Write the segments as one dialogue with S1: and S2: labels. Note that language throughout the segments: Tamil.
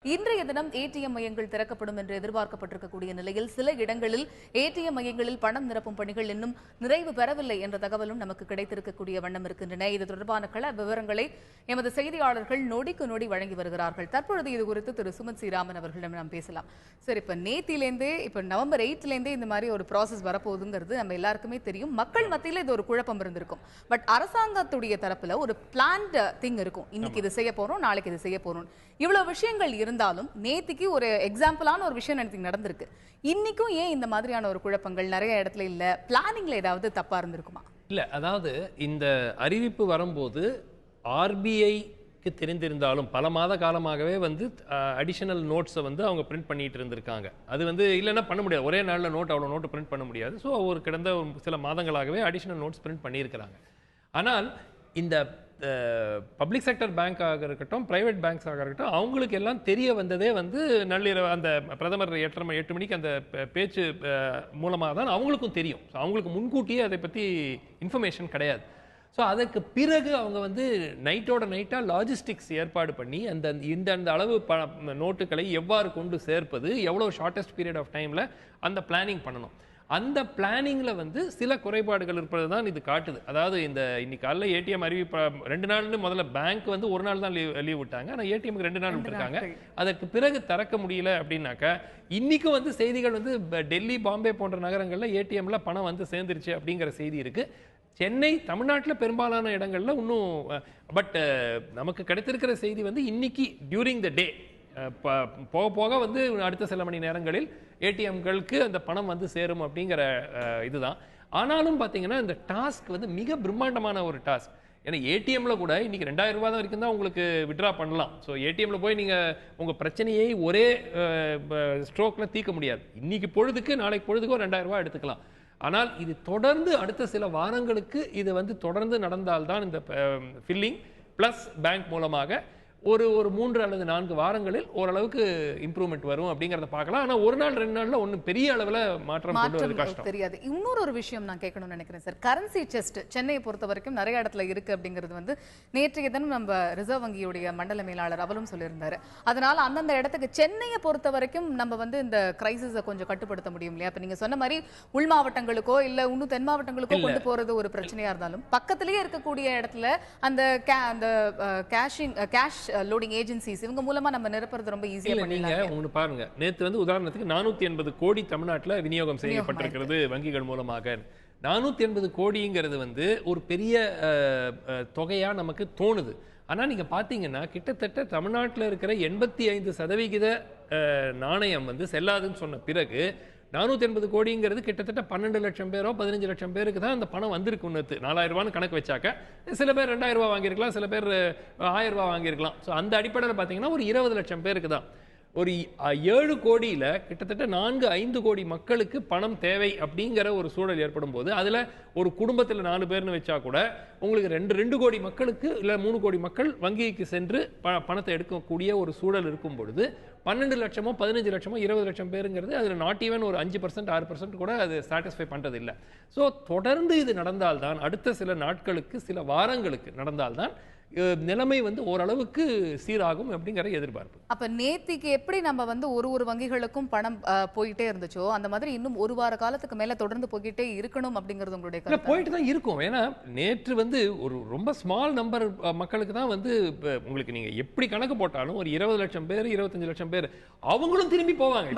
S1: இன்றைய தினம் ஏடிஎம் மையங்கள் திறக்கப்படும் என்று எதிர்பார்க்கப்பட்டிருக்கக்கூடிய நிலையில் சில இடங்களில் ஏடிஎம் மையங்களில் பணம் நிரப்பும் பணிகள் இன்னும் நிறைவு பெறவில்லை என்ற தகவலும் நமக்கு கிடைத்திருக்கக்கூடிய வண்ணம் இருக்கின்றன. இது தொடர்பான கள விவரங்களை எமது செய்தியாளர்கள் நொடிக்கு நொடி வழங்கி வருகிறார்கள். தற்பொழுது இது குறித்து திரு சுமத் ஸ்ரீராமன் அவர்களிடம் நாம் பேசலாம். சார், இப்ப நேத்திலேருந்தே நவம்பர் 8லேருந்தே இந்த மாதிரி ஒரு ப்ராசஸ் வரப்போகுதுங்கிறது நம்ம எல்லாருக்குமே தெரியும். மக்கள் மத்தியில் இது ஒரு குழப்பம் இருந்திருக்கும். பட் அரசாங்கத்துடைய தரப்புல ஒரு பிளான்ட் திங் இருக்கும். இன்னைக்கு இது செய்ய போறோம், நாளைக்கு இது செய்ய போறோம். இவ்வளவு விஷயங்கள் இருந்தாலும் நேத்திக்கு ஒரு எக்ஸாம்பிளான ஒரு விஷயம் நடந்திருக்கு. இன்னைக்கும் ஏன் இந்த மாதிரியான ஒரு குழப்பங்கள் நிறைய இடத்துல இல்ல? பிளானிங்ல ஏதாவது தப்பா இருந்திருக்குமா?
S2: இல்ல, அதாவது இந்த அறிவிப்பு வரும்போது ஆர்பிஐக்கு தெரிந்திருந்தாலும் பல மாத காலமாகவே அடிஷனல் நோட்ஸை அவங்க பிரிண்ட் பண்ணிட்டு இருந்திருக்காங்க. அது இல்லைன்னா பண்ண முடியாது. ஒரே நாளில் அவ்வளோ நோட்டு பிரிண்ட் பண்ண முடியாது. ஸோ ஒரு கடந்த சில மாதங்களாகவே அடிஷனல் நோட்ஸ் பிரிண்ட் பண்ணியிருக்கிறாங்க. ஆனால் இந்த பப்ளிக் செக்டர் பேங்காக இருக்கட்டும், பிரைவேட் பேங்க்ஸாக இருக்கட்டும், அவங்களுக்கு எல்லாம் தெரிய வந்ததே நள்ளிரவு அந்த பிரதமர் 8 மணிக்கு அந்த பேச்சு மூலமாக தான் அவங்களுக்கும் தெரியும். ஸோ அவங்களுக்கு முன்கூட்டியே அதை பற்றி இன்ஃபர்மேஷன் கிடையாது. ஸோ அதற்கு பிறகு அவங்க நைட்டோட நைட்டாக லாஜிஸ்டிக்ஸ் ஏற்பாடு பண்ணி இந்த அளவு நோட்டுகளை எவ்வாறு கொண்டு சேர்ப்பது, எவ்வளோ ஷார்ட்டஸ்ட் பீரியட் ஆஃப் டைமில் அந்த பிளானிங் பண்ணணும். அந்த பிளானிங்ல சில குறைபாடுகள் இருப்பது தான் இது காட்டுது. அதாவது இன்னைக்கு காலையில் ஏடிஎம் அறிவிப்பு 2 நாள்னு முதல்ல பேங்க் ஒரு நாள் தான் லீவ் விட்டாங்க. ஆனால் ஏடிஎம்க்கு 2 நாள் விட்டுருக்காங்க. அதற்கு பிறகு திறக்க முடியல அப்படின்னாக்கா இன்னைக்கு செய்திகள் டெல்லி, பாம்பே போன்ற நகரங்களில் ஏடிஎம்ல பணம் சேர்ந்துருச்சு அப்படிங்கிற செய்தி இருக்கு. சென்னை, தமிழ்நாட்டில் பெரும்பாலான இடங்கள்ல இன்னும். பட் நமக்கு கிடைத்திருக்கிற செய்தி இன்னைக்கு டியூரிங் த டே போக போக அடுத்த சில மணி நேரங்களில் ஏடிஎம்களுக்கு அந்த பணம் சேரும் அப்படிங்கிற இதுதான். ஆனாலும் பார்த்தீங்கன்னா இந்த டாஸ்க் மிக பிரம்மாண்டமான ஒரு டாஸ்க். ஏன்னா ஏடிஎம்ல கூட இன்னைக்கு 2000 ரூபாய் வரைக்கும் தான் உங்களுக்கு விட்ரா பண்ணலாம். ஸோ ஏடிஎம்ல போய் நீங்க உங்க பிரச்சனையை ஒரே ஸ்ட்ரோக்ல தீர்க்க முடியாது. இன்னைக்கு பொழுதுக்கு நாளைக்கு பொழுதுக்கு ஒரு 2000 ரூபாய் எடுத்துக்கலாம். ஆனால் இது தொடர்ந்து அடுத்த சில வாரங்களுக்கு இது தொடர்ந்து நடந்தால்தான் இந்த ஃபில்லிங் பிளஸ் பேங்க் மூலமாக ஒரு 3 அல்லது 4 வாரங்களில் ஓரளவுக்கு இம்ப்ரூவ்மெண்ட் வரும் அப்படிங்கறத பார்க்கலாம். ஆனா ஒரு நாள் 2 நாள்ல ஒன்னும் பெரிய அளவுல மாற்றம் கொண்டு வரது கஷ்டம்.
S1: தெரியாது. இன்னொரு விஷயம் நான் கேட்கணும்னு நினைக்கிறேன் சார். கரன்சி செஸ்ட் சென்னையை பொறுத்த வரைக்கும் நிறைய இடத்துல இருக்கு அப்படிங்கிறது நேற்றைய தினம் நம்ம ரிசர்வ் வங்கியுடைய மண்டல மேலாளர் அவரும் சொல்லியிருந்தாரு. அதனால அந்தந்த இடத்துக்கு சென்னையை பொறுத்த வரைக்கும் நம்ம இந்த கிரைசிஸை கொஞ்சம் கட்டுப்படுத்த முடியும் இல்லையா? இப்ப நீங்க சொன்ன மாதிரி உள் மாவட்டங்களுக்கோ இல்ல இன்னும் தென் மாவட்டங்களுக்கோ கொண்டு போறது ஒரு பிரச்சனையா இருந்தாலும் பக்கத்திலேயே இருக்கக்கூடிய இடத்துல அந்த கேஷ் லோடிங் ஏஜென்சிஸ் இவங்க மூலமா நம்ம நிரப்புறது ரொம்ப ஈஸியா பண்ணலாம்.
S2: நீங்க ஒன்னு பாருங்க, நேத்து உதாரணத்துக்கு 480 கோடி தமிழ்நாட்டில் விநியோகம் செய்யப்பட்டிருக்கிறது வங்கிகள் மூலமாக. 480 கோடிங்கிறது ஒரு பெரிய தொகையா நமக்கு தோணுது. ஆனா நீங்க பாத்தீங்கன்னா கிட்டத்தட்ட தமிழ்நாட்டில் இருக்கிற 85% நாணயம் செல்லாதுன்னு சொன்ன பிறகு 480 கோடிங்கிறது கிட்டத்தட்ட 12 லட்சம் பேரோ 15 லட்சம் பேருக்கு தான் அந்த பணம் வந்திருக்கு. 4000 ரூபான்னு கணக்கு வச்சாக்க சில பேர் 2000 ரூபாய் வாங்கியிருக்கலாம், சில பேர் 1000 ரூபாய் வாங்கியிருக்கலாம். ஸோ அந்த அடிப்படையில் பார்த்தீங்கன்னா ஒரு 20 லட்சம் பேருக்கு தான். ஒரு 7 கோடியில் கிட்டத்தட்ட 4-5 கோடி மக்களுக்கு பணம் தேவை அப்படிங்கிற ஒரு சூழல் ஏற்படும் போது அதில் ஒரு குடும்பத்தில் 4 பேர்னு வச்சா கூட உங்களுக்கு 2 கோடி மக்களுக்கு இல்லை 3 கோடி மக்கள் வங்கிக்கு சென்று பணத்தை எடுக்கக்கூடிய ஒரு சூழல் இருக்கும் பொழுது 12 லட்சமோ 15 லட்சமோ 20 லட்சம் பேருங்கிறது அதில் நாட் ஈவன் ஒரு 5% 6% கூட அது சாட்டிஸ்ஃபை பண்ணுறது இல்லை. ஸோ தொடர்ந்து இது நடந்தால்தான், அடுத்த சில நாட்களுக்கு சில வாரங்களுக்கு நடந்தால்தான் நிலைமை ஓரளவுக்கு சீராகும் அப்படிங்கிற எதிர்பார்ப்பு.
S1: அப்ப நேத்திக்கு எப்படி நம்ம ஒரு வங்கிகளுக்கும் பணம் போயிட்டே இருந்துச்சோ அந்த மாதிரி இன்னும் ஒரு வார காலத்துக்கு மேல தொடர்ந்து போயிட்டே இருக்கணும் அப்படிங்கிறது உங்களுடைய கருத்து?
S2: போயிட்டு தான் இருக்கும். ஏன்னா நேற்று ஒரு ரொம்ப ஸ்மால் நம்பர் மக்களுக்கு தான் உங்களுக்கு நீங்க எப்படி கணக்கு போட்டாலும் ஒரு 20 லட்சம் பேர் 25 லட்சம் பேர் அவங்களும் திரும்பி போவாங்க.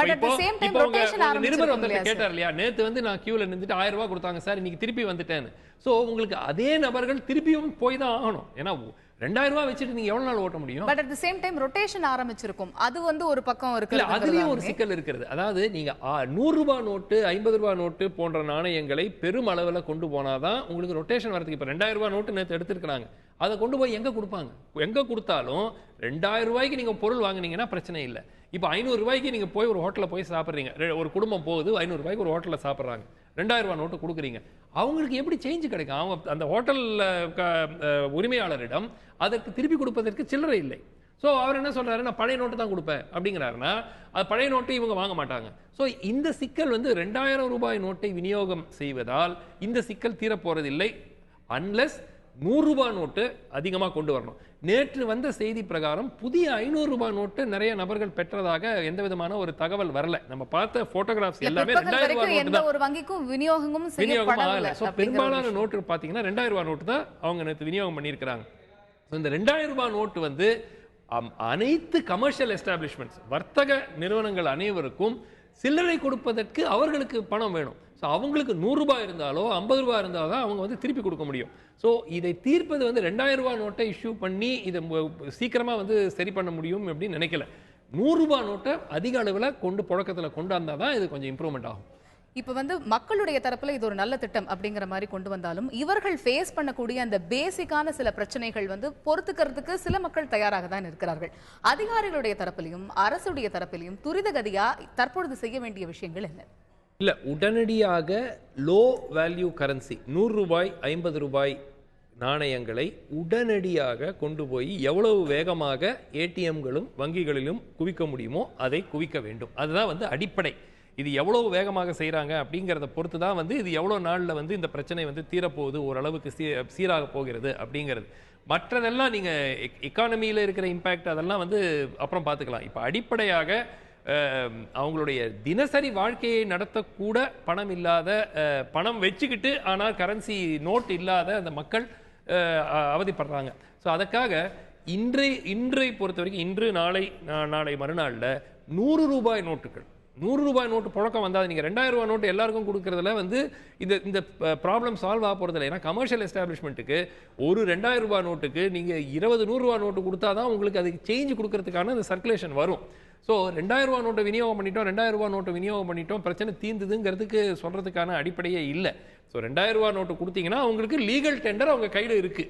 S2: நிருபர் கேட்டார் இல்லையா, நேத்து நான் கியூல நின்றுட்டு 1000 ரூபாய் கொடுத்தாங்க சார், இன்னைக்கு திருப்பி வந்துட்டேன்னு. சோ உங்களுக்கு அதே நபர்கள் திருப்பியும் போய் தான் ஆகணும். ஏன்னா 2000 ரூபாய் வச்சுட்டு நீங்க எவ்வளவு நாள் ஓட்ட முடியும்?
S1: But at the same time rotation ஆரம்பிச்சிருக்கும். அது ஒரு பக்கம் இருக்கு.
S2: அதுலயும் ஒரு சிக்கல் இருக்கிறது. அதாவது நீங்க 100 ரூபாய் நோட்டு 50 ரூபாய் நோட்டு போன்ற நாணயங்களை பெரும் அளவில் கொண்டு போனாதான் உங்களுக்கு ரொட்டேஷன் வரதுக்கு. இப்ப 2000 ரூபாய் நோட்டு நேற்று எடுத்திருக்காங்க. அதை கொண்டு போய் எங்க கொடுப்பாங்க? எங்க கொடுத்தாலும் 2000 ரூபாய்க்கு நீங்க பொருள் வாங்குனீங்கன்னா பிரச்சனை இல்லை. இப்போ 500 ரூபாய்க்கு நீங்க போய் ஒரு ஹோட்டல்ல போய் சாப்பிடுறீங்க. ஒரு குடும்பம் போகுது 500 ரூபாய்க்கு ஒரு ஹோட்டல்ல சாப்பிடுறாங்க. 2000 ரூபாய் நோட்டு கொடுக்குறீங்க. அவங்களுக்கு எப்படி சேஞ்ச் கிடைக்கும்? அவங்க அந்த ஹோட்டல் உரிமையாளரிடம் அதற்கு திருப்பி கொடுப்பதற்கு சில்லறை இல்லை. ஸோ அவர் என்ன சொல்றாரு, நான் பழைய நோட்டு தான் கொடுப்பேன் அப்படிங்கிறாருன்னா அது பழைய நோட்டை இவங்க வாங்க மாட்டாங்க. ஸோ இந்த சிக்கல் 2000 ரூபாய் நோட்டை விநியோகம் செய்வதால் இந்த சிக்கல் தீரப்போறதில்லை. அன்லெஸ் ரூபாய் நோட்டு அதிகமா கொண்டு வரணும். நேற்று வந்த செய்தி பிரகாரம் புதிய 500 நோட்டு நிறைய நபர்கள் பெற்றதாக எந்த விதமான ஒரு தகவல் வரல. நம்ம பார்த்த போட்டோகிராஃப்ஸ் எல்லாமே 2000 நோட்டு
S1: எந்த ஒரு வங்கிக்கும் விநியோகமும் செய்யப்படவில்லை.
S2: சோ பெரும்பாலான நோட்டு பாத்தீங்கன்னா 2000 நோட்டு தான் அவங்க நேற்று விநியோகம் பண்ணியிருக்காங்க. இந்த 2000 நோட்டு வந்து அனைத்து கமர்ஷியல் எஸ்டாப்ளிஷ்மெண்ட்ஸ், வர்த்தக நிறுவனங்கள் அனைவருக்கும் சில்லறை கொடுப்பதற்கு அவர்களுக்கு பணம் வேணும். ஸோ அவங்களுக்கு ரூபாய் இருந்தாலோ ரூபாய் இருந்தாலும் தான் அவங்க வந்து திருப்பி கொடுக்க முடியும். ஸோ இதை தீர்ப்பது வந்து 2000 நோட்டை இஷ்யூ பண்ணி இதை சீக்கிரமா வந்து சரி பண்ண முடியும் அப்படின்னு நினைக்கல. ரூபாய் நோட்டை அதிக அளவில் கொண்டு புழக்கத்தில் கொண்டு வந்தால் தான் இது கொஞ்சம் இம்ப்ரூவ்மெண்ட் ஆகும்.
S1: இப்ப வந்து மக்களுடைய தரப்புல இது ஒரு நல்ல திட்டம் அப்படிங்கிற மாதிரி கொண்டு வந்தாலும் இவர்கள் ஃபேஸ் பண்ணக்கூடிய அந்த பேசிக்கான சில பிரச்சனைகள் வந்து பொறுத்துக்கிறதுக்கு சில மக்கள் தயாராக தான் இருக்கிறார்கள். அதிகாரிகளுடைய தரப்பிலையும் அரசுடைய தரப்பிலையும் துரிதகதியா தற்பொழுது செய்ய வேண்டிய விஷயங்கள் என்ன?
S2: இல்ல, உடனடியாக லோ வேல்யூ கரன்சி ரூபாய் 50 ரூபாய் நாணயங்களை உடனடியாக கொண்டு போய் எவ்வளவு வேகமாக ஏடிஎம்களும் வங்கிகளிலும் குவிக்க முடியுமோ அதை குவிக்க வேண்டும். அதுதான் வந்து அடிப்படை. இது எவ்வளவு வேகமாக செய்கிறாங்க அப்படிங்கிறத பொறுத்து தான் வந்து இது எவ்வளோ நாளில் வந்து இந்த பிரச்சனை வந்து தீரப்போகுது, ஓரளவுக்கு சீராக போகிறது அப்படிங்கிறது. மற்றதெல்லாம் நீங்கள் எக்கானமியில் இருக்கிற இம்பேக்ட் அதெல்லாம் வந்து அப்புறம் பார்த்துக்கலாம். இப்போ அடிப்படையாக அவங்களுடைய தினசரி வாழ்க்கையை நடத்தக்கூட பணம் இல்லாத, பணம் வச்சுக்கிட்டு ஆனால் கரன்சி நோட் இல்லாத அந்த மக்கள் அவதிப்படுறாங்க. ஸோ அதுக்காக இன்றை பொறுத்த வரைக்கும் இன்று நாளை மறுநாளில் 100 ரூபாய் நோட்டுகள், 100 ரூபாய் நோட்டு புழக்கம் வந்தால் நீங்கள் 2000 ரூபாய் நோட்டு எல்லாருக்கும் கொடுக்கறதுல வந்து இந்த ப்ராப்ளம் சால்வ் ஆக போகிறதில்ல. ஏன்னா கமர்ஷியல் எஸ்டாப்ளிஷ்மெண்ட்டுக்கு ஒரு 2000 ரூபாய் நோட்டுக்கு நீங்கள் 100 ரூபாய் நோட்டு கொடுத்தா தான் உங்களுக்கு அதுக்கு சேஞ்ச் கொடுக்கறதுக்கான அந்த சர்க்குலேஷன் வரும். ஸோ 2000 ரூபாய் நோட்டை விநியோகம் பண்ணிட்டோம், 2000 ரூபாய் நோட்டு விநியோகம் பண்ணிட்டோம், பிரச்சனை தீர்ந்துதுங்கிறதுக்கு சொல்கிறதுக்கான அடிப்படையே இல்லை. ஸோ 2000 ரூபாய் நோட்டு கொடுத்தீங்கன்னா அவங்களுக்கு லீகல் டெண்டர் அவங்க கையில் இருக்குது.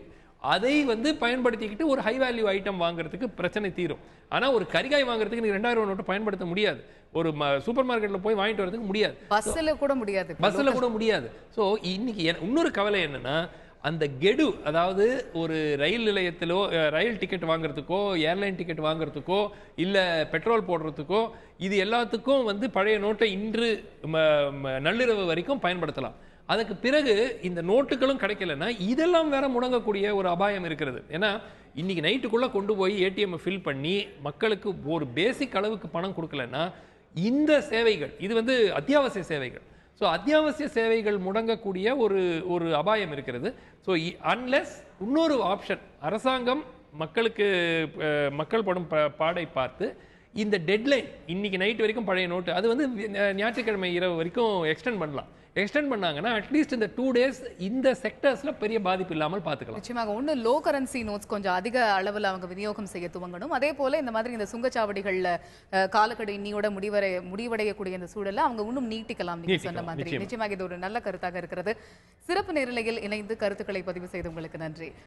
S2: அதை வந்து பயன்படுத்திக்கிட்டு ஒரு ஹை வேல்யூ ஐட்டம் வாங்குறதுக்கு பிரச்சனை தீரும். ஆனால் ஒரு கரிகாய் வாங்குறதுக்கு நீங்க 2000 ரூபாய் நோட்டு பயன்படுத்த முடியாது. ஒரு சூப்பர் மார்க்கெட்டில் போய் வாங்கிட்டு வரதுக்கு முடியாது, பஸ்ஸில் கூட முடியாது. ஸோ இன்னைக்கு இன்னொரு கவலை என்னன்னா, அந்த கெடு, அதாவது ஒரு ரயில் நிலையத்திலோ ரயில் டிக்கெட் வாங்குறதுக்கோ ஏர்லைன் டிக்கெட் வாங்குறதுக்கோ இல்லை பெட்ரோல் போடுறதுக்கோ இது எல்லாத்துக்கும் வந்து பழைய நோட்டை இன்று நள்ளிரவு வரைக்கும் பயன்படுத்தலாம். அதுக்கு பிறகு இந்த நோட்டுகளும் கிடைக்கலன்னா இதெல்லாம் வேற முடங்கக்கூடிய ஒரு அபாயம் இருக்கிறது. ஏன்னா இன்னைக்கு நைட்டுக்குள்ள கொண்டு போய் ஏடிஎம் ஃபில் பண்ணி மக்களுக்கு ஒரு பேசிக் அளவுக்கு பணம் கொடுக்கலன்னா இந்த சேவைகள், இது வந்து அத்தியாவசிய சேவைகள், ஸோ அத்தியாவசிய சேவைகள் முடங்கக்கூடிய ஒரு அபாயம் இருக்கிறது. ஸோ அன்லெஸ் இன்னொரு ஆப்ஷன் அரசாங்கம் மக்கள் படும் பாடை பார்த்து இந்த டெட்லைன் இன்னைக்கு நைட் வரைக்கும் பழைய நோட்டு அது வந்து ஞாயிற்றுக்கிழமை இரவு வரைக்கும் எக்ஸ்டெண்ட் பண்ணாங்கன்னா அட்லீஸ்ட் இந்த 2 days இந்த செக்டர்ஸ்ல பெரிய பாதிப்பு இல்லாமல் பார்த்துக்கலாம்.
S1: நிச்சயமாக ஒன்று லோ கரன்சி நோட்ஸ் கொஞ்சம் அதிக அளவில் அவங்க விநியோகம் செய்ய துவங்கணும். அதே போல இந்த மாதிரி இந்த சுங்கச்சாவடிகளில் காலக்கெடு இன்னியோட முடிவடையக்கூடிய இந்த சூழலை அவங்க இன்னும் நீட்டிக்கலாம். நீங்க சொன்ன மாதிரி நிச்சயமாக இது ஒரு நல்ல கருத்தாக இருக்கிறது. சிறப்பு நேரலையில் இணைந்து கருத்துக்களை பதிவு செய்து உங்களுக்கு நன்றி.